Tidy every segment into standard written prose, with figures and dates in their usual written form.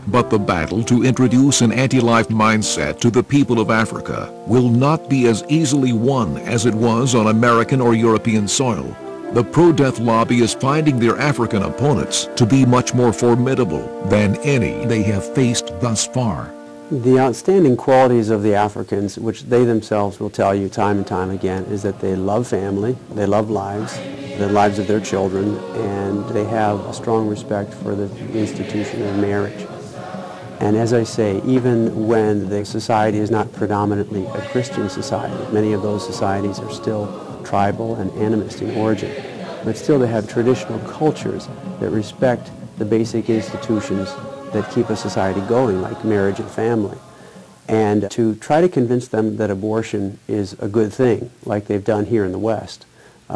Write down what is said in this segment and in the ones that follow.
But the battle to introduce an anti-life mindset to the people of Africa will not be as easily won as it was on American or European soil. The pro-death lobby is finding their African opponents to be much more formidable than any they have faced thus far. The outstanding qualities of the Africans, which they themselves will tell you time and time again, is that they love family, they love lives, the lives of their children, and they have a strong respect for the institution of marriage. And as I say, even when the society is not predominantly a Christian society, many of those societies are still tribal and animist in origin, but still they have traditional cultures that respect the basic institutions that keep a society going, like marriage and family. And to try to convince them that abortion is a good thing, like they've done here in the West,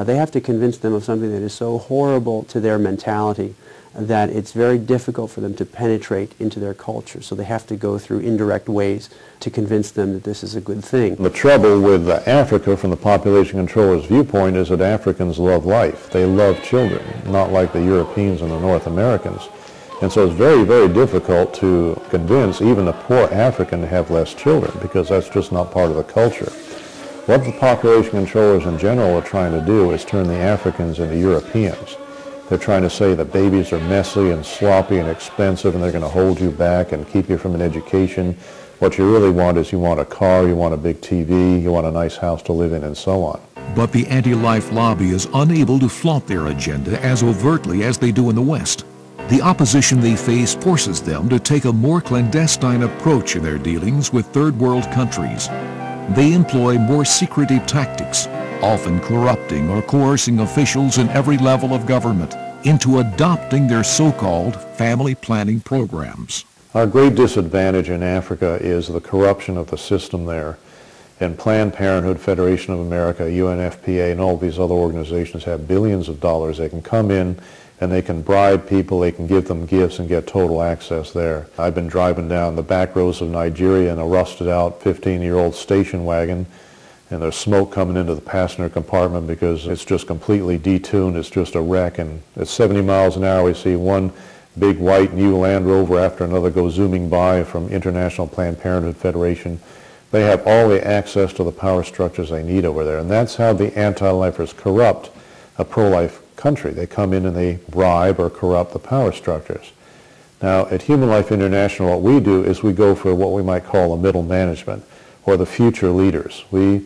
they have to convince them of something that is so horrible to their mentality that it's very difficult for them to penetrate into their culture. So they have to go through indirect ways to convince them that this is a good thing. The trouble with Africa from the population controller's viewpoint is that Africans love life. They love children, not like the Europeans and the North Americans. And so it's very, very difficult to convince even a poor African to have less children, because that's just not part of the culture. What the population controllers in general are trying to do is turn the Africans into Europeans. They're trying to say that babies are messy and sloppy and expensive, and they're going to hold you back and keep you from an education. What you really want is you want a car, you want a big TV, you want a nice house to live in, and so on. But the anti-life lobby is unable to flaunt their agenda as overtly as they do in the West. The opposition they face forces them to take a more clandestine approach in their dealings with third world countries. They employ more secretive tactics, often corrupting or coercing officials in every level of government into adopting their so-called family planning programs. Our great disadvantage in Africa is the corruption of the system there. And Planned Parenthood, Federation of America, UNFPA, and all these other organizations have billions of dollars. They can come in and they can bribe people, they can give them gifts and get total access there. I've been driving down the back roads of Nigeria in a rusted out 15-year-old station wagon, and there's smoke coming into the passenger compartment because it's just completely detuned. It's just a wreck, and at 70 miles an hour we see one big white new Land Rover after another go zooming by from International Planned Parenthood Federation. They have all the access to the power structures they need over there, and that's how the anti-lifers corrupt a pro-life country. They come in and they bribe or corrupt the power structures. Now, at Human Life International, what we do is we go for what we might call a middle management, or the future leaders. We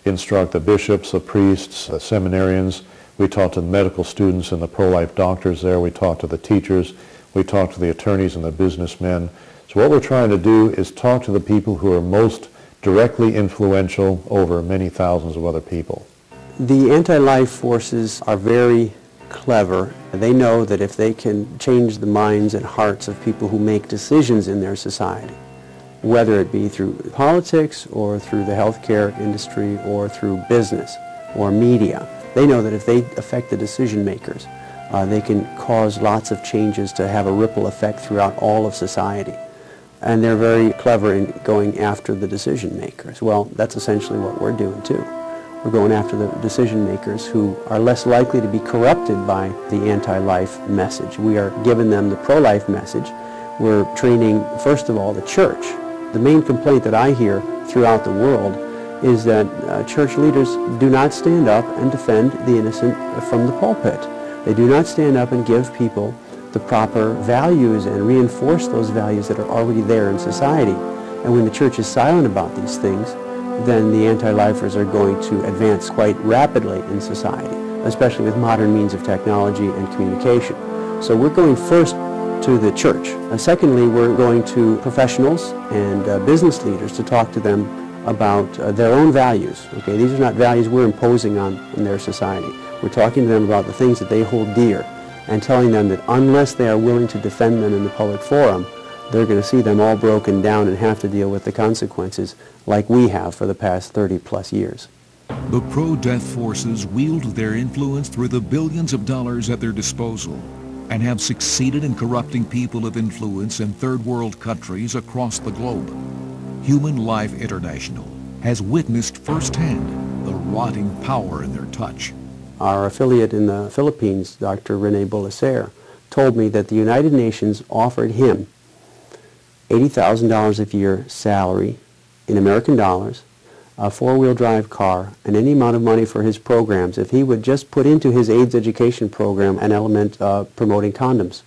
instruct the bishops, the priests, the seminarians. We talk to the medical students and the pro-life doctors there. We talk to the teachers. We talk to the attorneys and the businessmen. So what we're trying to do is talk to the people who are most directly influential over many thousands of other people. The anti-life forces are very clever. They know that if they can change the minds and hearts of people who make decisions in their society, whether it be through politics or through the healthcare industry or through business or media, they know that if they affect the decision makers, they can cause lots of changes to have a ripple effect throughout all of society. And they're very clever in going after the decision makers. Well, that's essentially what we're doing too. We're going after the decision makers who are less likely to be corrupted by the anti-life message. We are giving them the pro-life message. We're training, first of all, the church. The main complaint that I hear throughout the world is that church leaders do not stand up and defend the innocent from the pulpit. They do not stand up and give people the proper values and reinforce those values that are already there in society. And when the church is silent about these things, then the anti-lifers are going to advance quite rapidly in society, especially with modern means of technology and communication. So we're going first to the church. Secondly, we're going to professionals and business leaders to talk to them about their own values. Okay, these are not values we're imposing on in their society. We're talking to them about the things that they hold dear and telling them that unless they are willing to defend them in the public forum, they're going to see them all broken down and have to deal with the consequences like we have for the past 30-plus years. The pro-death forces wield their influence through the billions of dollars at their disposal and have succeeded in corrupting people of influence in third world countries across the globe. Human Life International has witnessed firsthand the rotting power in their touch. Our affiliate in the Philippines, Dr. Rene Bulacer, told me that the United Nations offered him $80,000 a year salary in American dollars, a four-wheel drive car, and any amount of money for his programs if he would just put into his AIDS education program an element promoting condoms.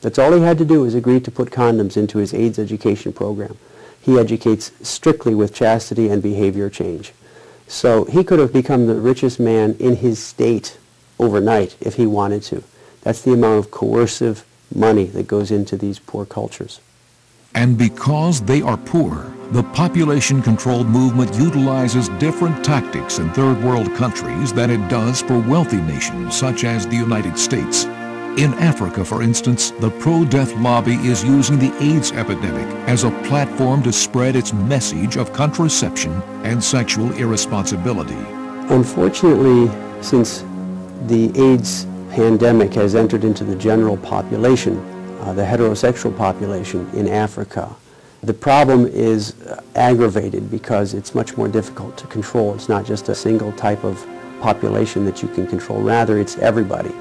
That's all he had to do, is agree to put condoms into his AIDS education program. He educates strictly with chastity and behavior change. So he could have become the richest man in his state overnight if he wanted to. That's the amount of coercive money that goes into these poor cultures. And because they are poor, the population-controlled movement utilizes different tactics in third world countries than it does for wealthy nations such as the United States. In Africa, for instance, the pro-death lobby is using the AIDS epidemic as a platform to spread its message of contraception and sexual irresponsibility. Unfortunately, since the AIDS pandemic has entered into the general population, the heterosexual population in Africa, the problem is aggravated because it's much more difficult to control. It's not just a single type of population that you can control. Rather, it's everybody.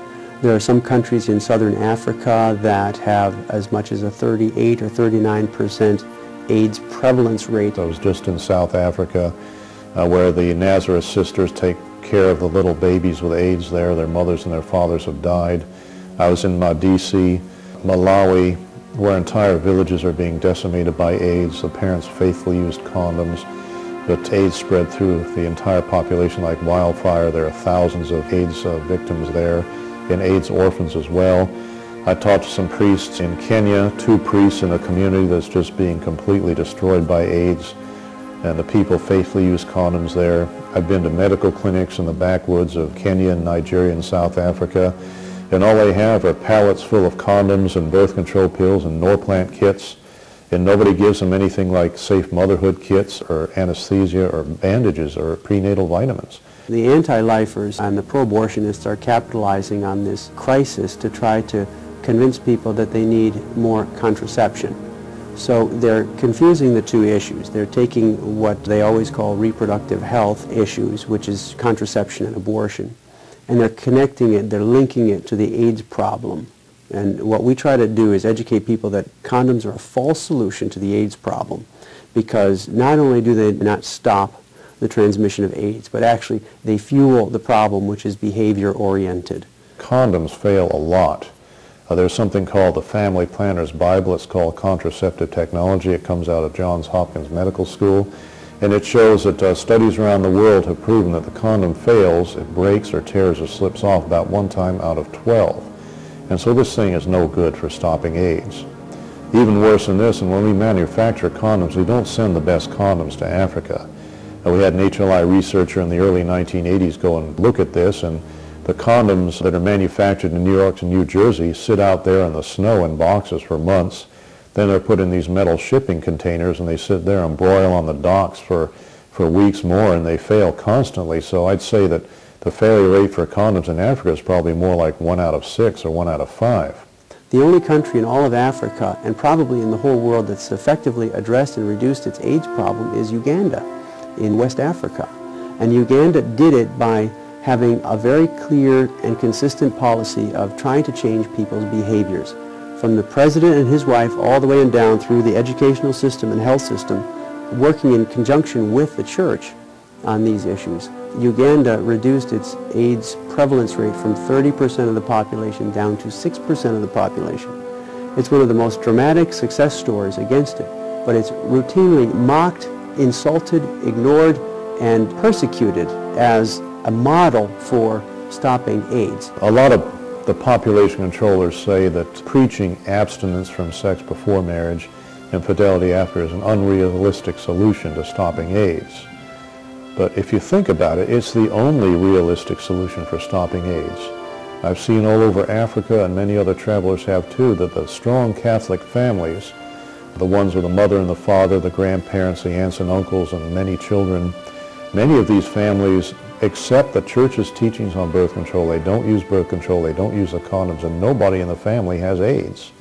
There are some countries in southern Africa that have as much as a 38 or 39% AIDS prevalence rate. I was just in South Africa where the Nazareth sisters take care of the little babies with AIDS there. Their mothers and their fathers have died. I was in Madisi, Malawi, where entire villages are being decimated by AIDS. The parents faithfully used condoms, but AIDS spread through the entire population like wildfire. There are thousands of AIDS victims there, and AIDS orphans as well. I talked to some priests in Kenya, 2 priests in a community that's just being completely destroyed by AIDS, and the people faithfully use condoms there. I've been to medical clinics in the backwoods of Kenya and Nigeria and South Africa, and all they have are pallets full of condoms and birth control pills and Norplant kits, and nobody gives them anything like safe motherhood kits or anesthesia or bandages or prenatal vitamins. The anti-lifers and the pro-abortionists are capitalizing on this crisis to try to convince people that they need more contraception. So they're confusing the two issues. They're taking what they always call reproductive health issues, which is contraception and abortion, and they're connecting it, they're linking it to the AIDS problem. And what we try to do is educate people that condoms are a false solution to the AIDS problem, because not only do they not stop the transmission of AIDS, but actually they fuel the problem, which is behavior-oriented. Condoms fail a lot. There's something called the Family Planner's Bible. It's called Contraceptive Technology. It comes out of Johns Hopkins Medical School. And it shows that studies around the world have proven that the condom fails, it breaks or tears or slips off about 1 time out of 12. And so this thing is no good for stopping AIDS. Even worse than this, and when we manufacture condoms, we don't send the best condoms to Africa. We had an HLI researcher in the early 1980s go and look at this, and the condoms that are manufactured in New York and New Jersey sit out there in the snow in boxes for months. Then they're put in these metal shipping containers, and they sit there and broil on the docks for weeks more, and they fail constantly. So I'd say that the failure rate for condoms in Africa is probably more like 1 out of 6 or 1 out of 5. The only country in all of Africa, and probably in the whole world, that's effectively addressed and reduced its AIDS problem is Uganda in West Africa. And Uganda did it by having a very clear and consistent policy of trying to change people's behaviors. From the president and his wife all the way and down through the educational system and health system, working in conjunction with the church on these issues. Uganda reduced its AIDS prevalence rate from 30% of the population down to 6% of the population. It's one of the most dramatic success stories against it, but it's routinely mocked, insulted, ignored, and persecuted as a model for stopping AIDS. A lot of the population controllers say that preaching abstinence from sex before marriage and fidelity after is an unrealistic solution to stopping AIDS. But if you think about it, it's the only realistic solution for stopping AIDS. I've seen all over Africa, and many other travelers have too, that the strong Catholic families, the ones with the mother and the father, the grandparents, the aunts and uncles, and many children, many of these families accept the church's teachings on birth control. They don't use birth control, they don't use the condoms, and nobody in the family has AIDS.